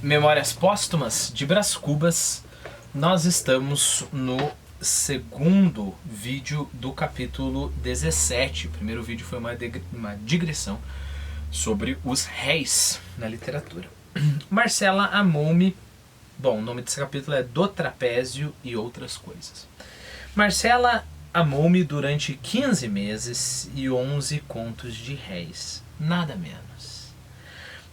Memórias Póstumas de Brás Cubas. Nós estamos no segundo vídeo do capítulo 17. O primeiro vídeo foi uma digressão sobre os réis na literatura. Marcela amou-me. Bom, o nome desse capítulo é Do Trapézio e Outras Coisas. Marcela amou-me durante 15 meses e 11 contos de réis, nada menos.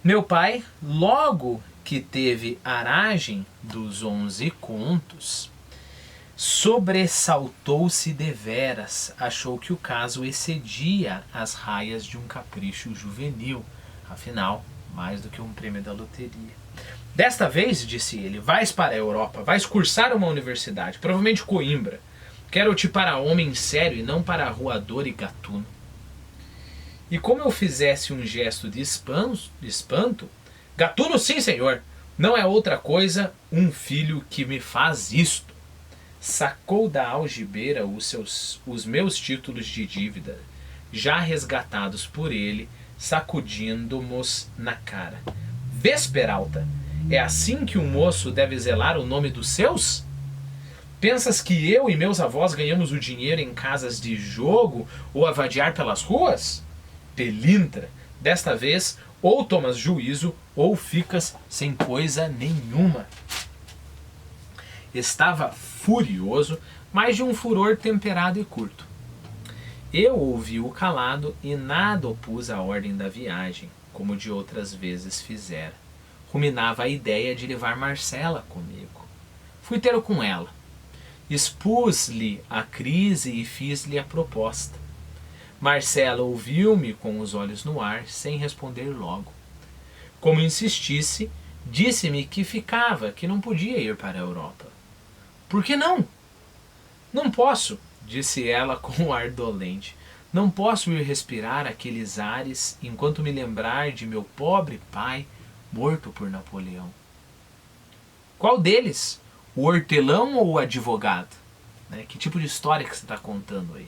Meu pai, logo que teve aragem dos 11 contos, sobressaltou-se deveras, achou que o caso excedia as raias de um capricho juvenil, afinal, mais do que um prêmio da loteria. Desta vez, disse ele, vais para a Europa, vais cursar uma universidade, provavelmente Coimbra. Quero-te para homem sério e não para arruador e gatuno. E como eu fizesse um gesto de espanto, gatuno sim, senhor, não é outra coisa um filho que me faz isto. Sacou da algibeira os meus títulos de dívida, já resgatados por ele, sacudindo-mos na cara. Vês, Peralta, é assim que um moço deve zelar o nome dos seus? Pensas que eu e meus avós ganhamos o dinheiro em casas de jogo ou a vadiar pelas ruas? Pelintra, desta vez ou tomas juízo ou ficas sem coisa nenhuma. Estava furioso, mas de um furor temperado e curto. Eu ouvi-o calado e nada opus à ordem da viagem, como de outras vezes fizera. Ruminava a ideia de levar Marcela comigo. Fui ter com ela. Expus-lhe a crise e fiz-lhe a proposta. Marcela ouviu-me com os olhos no ar, sem responder logo. Como insistisse, disse-me que ficava, que não podia ir para a Europa. Por que não? Não posso, disse ela com um ar dolente. Não posso ir respirar aqueles ares enquanto me lembrar de meu pobre pai morto por Napoleão. Qual deles? O hortelão ou o advogado? Que tipo de história que você está contando aí?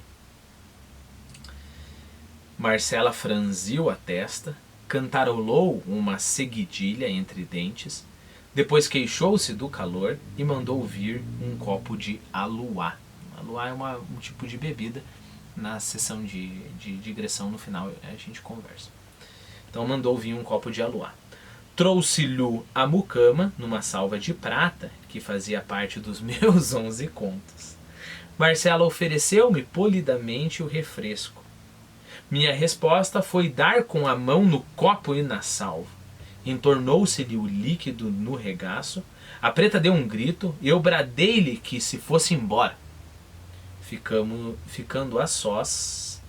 Marcela franziu a testa, cantarolou uma seguidilha entre dentes, depois queixou-se do calor e mandou vir um copo de aluá. Aluá é um tipo de bebida. Na sessão de digressão no final a gente conversa. Então mandou vir um copo de aluá. Trouxe-lhe a mucama numa salva de prata, que fazia parte dos meus 11 contos. Marcela ofereceu-me polidamente o refresco. Minha resposta foi dar com a mão no copo e na salva. Entornou-se-lhe o líquido no regaço, a preta deu um grito e eu bradei-lhe que se fosse embora. Ficando a sós,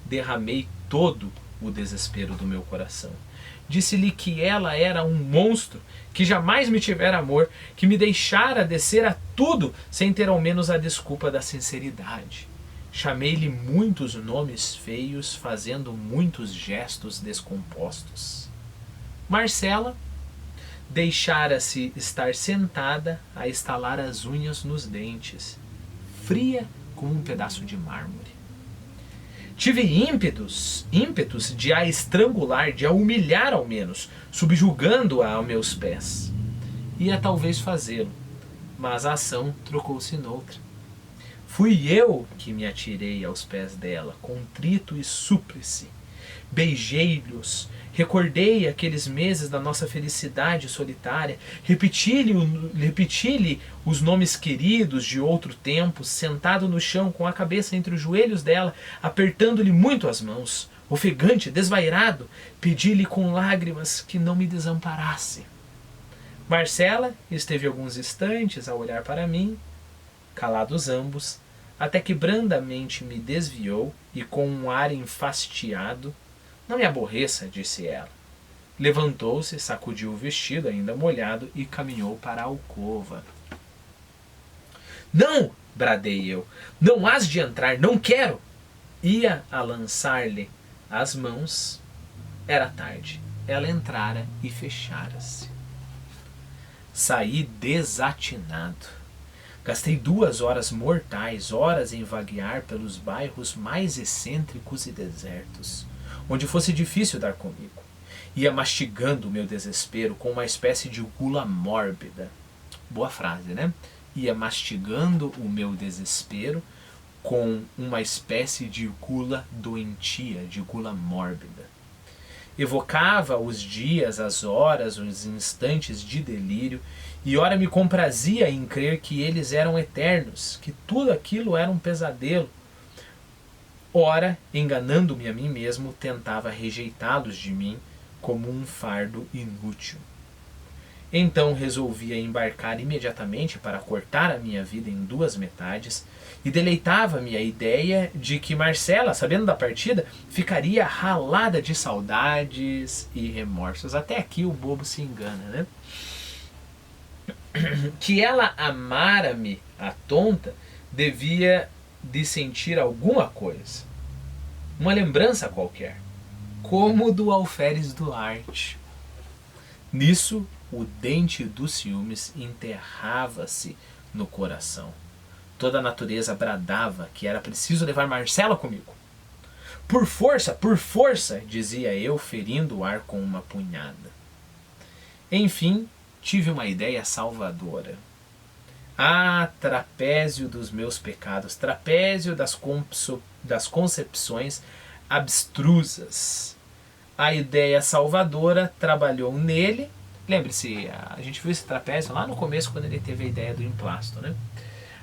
derramei todo o desespero do meu coração. Disse-lhe que ela era um monstro, que jamais me tivera amor, que me deixara descer a tudo sem ter ao menos a desculpa da sinceridade. Chamei-lhe muitos nomes feios, fazendo muitos gestos descompostos. Marcela deixara-se estar sentada a estalar as unhas nos dentes, fria como um pedaço de mármore. Tive ímpetos de a estrangular, de a humilhar ao menos, subjugando-a a meus pés. Ia talvez fazê-lo, mas a ação trocou-se noutra. Fui eu que me atirei aos pés dela, contrito e súplice. Beijei-lhes, recordei aqueles meses da nossa felicidade solitária, repeti-lhe os nomes queridos de outro tempo, sentado no chão com a cabeça entre os joelhos dela, apertando-lhe muito as mãos. Ofegante, desvairado, pedi-lhe com lágrimas que não me desamparasse. Marcela esteve alguns instantes a olhar para mim, calados ambos, até que brandamente me desviou e com um ar enfastiado: não me aborreça, disse ela. Levantou-se, sacudiu o vestido ainda molhado e caminhou para a alcova. Não! Bradei eu. Não hás de entrar, não quero! Ia a lançar-lhe as mãos. Era tarde. Ela entrara e fechara-se. Saí desatinado. Gastei 2 horas mortais, horas em vaguear pelos bairros mais excêntricos e desertos, onde fosse difícil dar comigo. Ia mastigando o meu desespero com uma espécie de gula mórbida. Boa frase, né? Ia mastigando o meu desespero com uma espécie de gula doentia, de gula mórbida. Evocava os dias, as horas, os instantes de delírio, e ora me comprazia em crer que eles eram eternos, que tudo aquilo era um pesadelo. Ora, enganando-me a mim mesmo, tentava rejeitá-los de mim como um fardo inútil. Então resolvia embarcar imediatamente para cortar a minha vida em duas metades, e deleitava-me a ideia de que Marcela, sabendo da partida, ficaria ralada de saudades e remorsos. Até aqui o bobo se engana, né? Que ela amara-me, a tonta, devia de sentir alguma coisa. Uma lembrança qualquer. Como do Alferes Duarte. Nisso, o dente dos ciúmes enterrava-se no coração. Toda a natureza bradava que era preciso levar Marcela comigo. Por força, dizia eu, ferindo o ar com uma punhada. Enfim, tive uma ideia salvadora. Ah, trapézio dos meus pecados, trapézio das concepções abstrusas. A ideia salvadora trabalhou nele. Lembre-se, a gente viu esse trapézio lá no começo, quando ele teve a ideia do emplasto, né?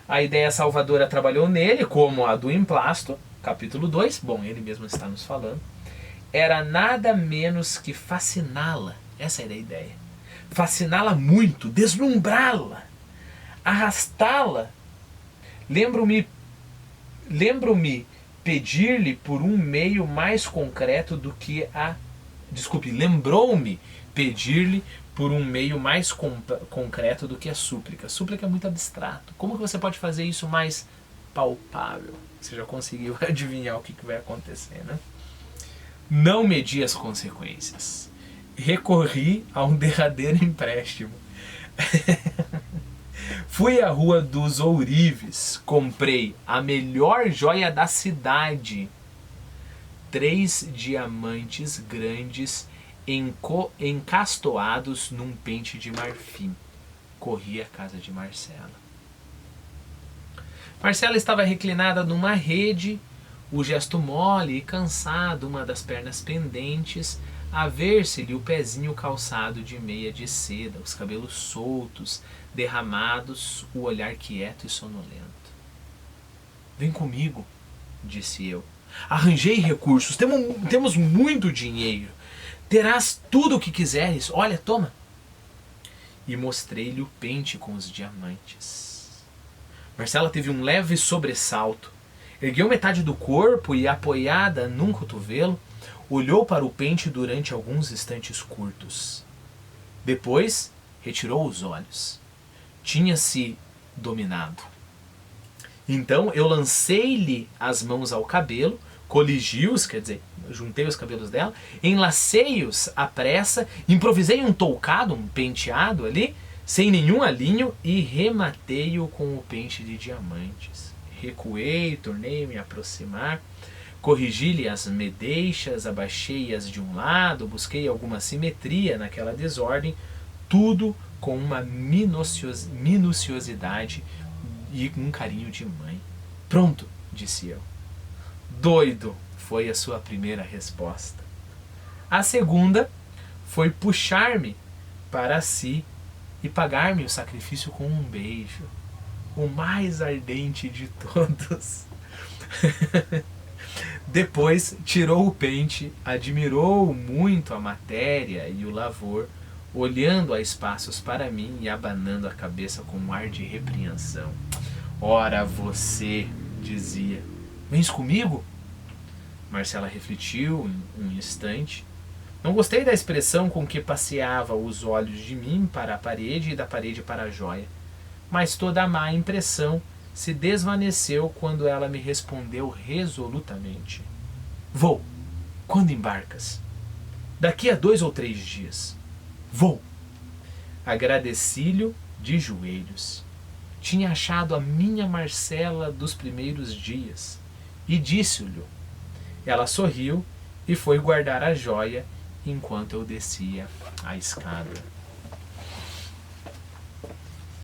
A ideia salvadora trabalhou nele, como a do emplasto, capítulo 2, bom, ele mesmo está nos falando. Era nada menos que fasciná-la, essa era a ideia. Fasciná-la muito, deslumbrá-la, arrastá-la. Lembro-me pedir-lhe por um meio mais concreto do que a... Desculpe, lembrou-me pedir-lhe por um meio mais concreto do que a súplica. Súplica é muito abstrato. Como que você pode fazer isso mais palpável? Você já conseguiu adivinhar o que vai acontecer, né? Não medi as consequências. Recorri a um derradeiro empréstimo. Fui à Rua dos Ourives, comprei a melhor joia da cidade. 3 diamantes grandes encastoados num pente de marfim. Corri à casa de Marcela. Marcela estava reclinada numa rede, o gesto mole e cansado, uma das pernas pendentes, a ver-se-lhe o pezinho calçado de meia de seda, os cabelos soltos, derramados, o olhar quieto e sonolento. Vem comigo, disse eu. Arranjei recursos, temos muito dinheiro. Terás tudo o que quiseres. Olha, toma. E mostrei-lhe o pente com os diamantes. Marcela teve um leve sobressalto. Ergueu metade do corpo e, apoiada num cotovelo, olhou para o pente durante alguns instantes curtos. Depois, retirou os olhos. Tinha-se dominado. Então, eu lancei-lhe as mãos ao cabelo, coligi-os, quer dizer, juntei os cabelos dela, enlacei-os à pressa, improvisei um toucado, um penteado ali, sem nenhum alinho, e rematei-o com o pente de diamantes. Recuei, tornei a me aproximar, corrigi-lhe as medeixas, abaixei-as de um lado, busquei alguma simetria naquela desordem, tudo com uma minuciosidade e um carinho de mãe. Pronto, disse eu. Doido, foi a sua primeira resposta. A segunda foi puxar-me para si e pagar-me o sacrifício com um beijo, o mais ardente de todos. Depois tirou o pente, admirou muito a matéria e o lavor, olhando a espaços para mim e abanando a cabeça com um ar de repreensão. Ora você, dizia, vens comigo? Marcela refletiu um instante. Não gostei da expressão com que passeava os olhos de mim para a parede e da parede para a joia, mas toda a má impressão se desvaneceu quando ela me respondeu resolutamente. Vou. Quando embarcas? Daqui a 2 ou 3 dias. Vou. Agradeci-lhe de joelhos. Tinha achado a minha Marcela dos primeiros dias e disse-lhe. Ela sorriu e foi guardar a joia enquanto eu descia a escada.